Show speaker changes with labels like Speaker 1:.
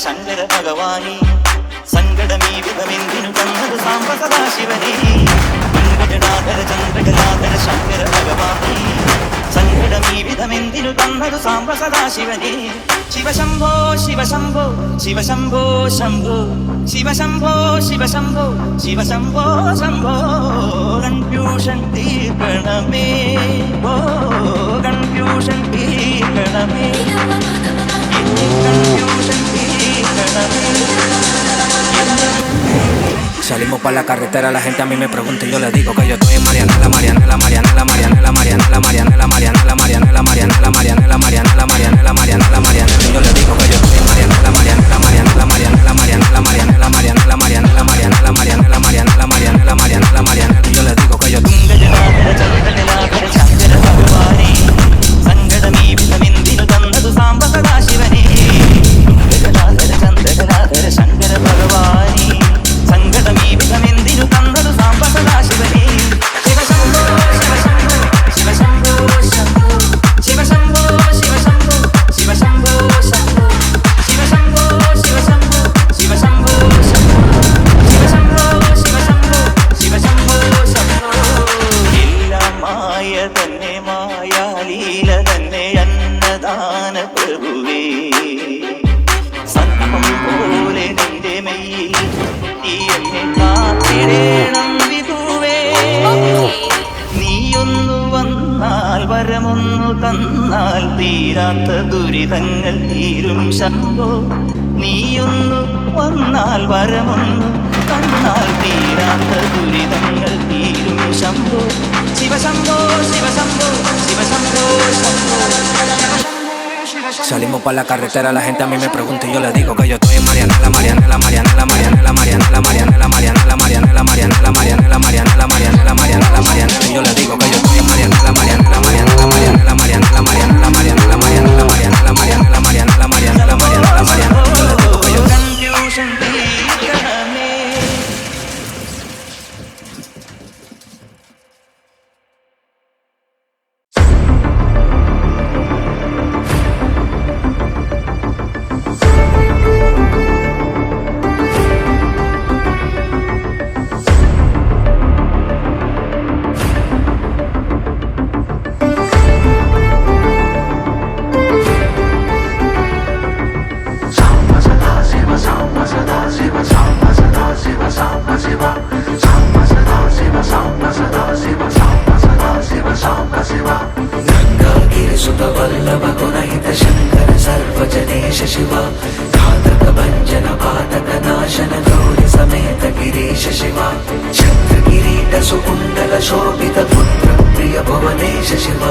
Speaker 1: ശങ്കര ഭഗവാനി സങ്കടമീ വിധമെന്തിനു തന്നത് സാംബ സദാശിവനേ. ജടാധര ചന്ദ്രകലാധര ശങ്കര ഭഗവാനി സങ്കടമീ വിധമെന്തിനു തന്നതു സാംബ സദാശിവനേ. ശിവശംഭോ ശിവശംഭോ ശിവശംഭോ ശംഭോ ശിവശംഭോ ശിവശംഭോ ശിവശംഭോ ശംഭോ. കൺഫ്യൂഷൻ തീർക്കണമേ, ഓ കൺഫ്യൂഷൻ തീർക്കണമേ, കൺഫ്യൂഷൻ തീർക്കണമേ.
Speaker 2: Salimos pa' la carretera, la gente a mí me pregunta y yo le digo que yo estoy en Marianela, Marianela, Marianela, Marianela, Marianela, Marianela, Marianela, Marianela, Marianela, Marianela, Marianela, Marianela, Marianela, Marianela. Yo le digo que yo estoy en Marianela, Marianela, Marianela, Marianela, Marianela, Marianela, Marianela, Marianela, Marianela, Marianela, Marianela, Marianela, Marianela, Marianela. Yo le digo que yo estoy സങ്കടമീ വിധമെന്തിനു തന്നതു സാംബ സദാശിവനേ. ജടാധര ചന്ദ്രകലാധര ശങ്കര ഭഗവാനി സങ്കടമീ വിധമെന്തിനു തന്നതു സാംബ സദാശിവനേ. ശിവശംഭോ ശിവശംഭോ ശിവശംഭോ ശംഭോ ശിവശംഭോ ശിവശംഭോ ശിവശംഭോ ശംഭോ ശിവശംഭോ ശിവശംഭോ ശിവശംഭോ ശംഭോ ശിവശംഭോ ശിവശംഭോ ശിവശംഭോ ശംഭോ. എല്ലാം മായ തന്നെ, മായാലീല തന്നെ, അന്നദാന പ്രഭുവേ. സർപ്പം പോലെ നിന്റെ മെയ്യിൽ എന്നെ കാത്തിടേണം വിധുവേ. നീയൊന്നു വന്നാൽ വരമൊന്നു തന്നാൽ തീരാത്ത ദുരിതങ്ങൾ തീരും ശംഭോ. നീയൊന്നു വന്നാൽ വരമൊന്നു തന്നാൽ തീരാത്ത ദുരിതങ്ങൾ തീരും ശംഭോ. ശിവശംഭോ ശിവശംഭോ ശിവശംഭോ ശംഭോ. Salimos pa' la carretera, la gente a mí me pregunta y yo le digo que yo estoy en Marianela, Marianela, Marianela, Marianela, Marianela, Marianela, Marianela, Marianela, Marianela, Marianela, Marianela, Marianela, Marianela, Marianela. Yo le digo que yo estoy en Marianela, Marianela, Marianela, Marianela, Marianela, Marianela, Marianela, Marianela, Marianela, Marianela, Marianela, Marianela, Marianela, Marianela. Yo le digo que yo
Speaker 1: Confusion തീർക്കണമേ.
Speaker 3: शिव घातक भञ्जन पातक नाशन गौरि समेत गिरीश शिव छत्र किरीट सुकुण्डल शोभित पुत्र प्रिय भुवनेश शिव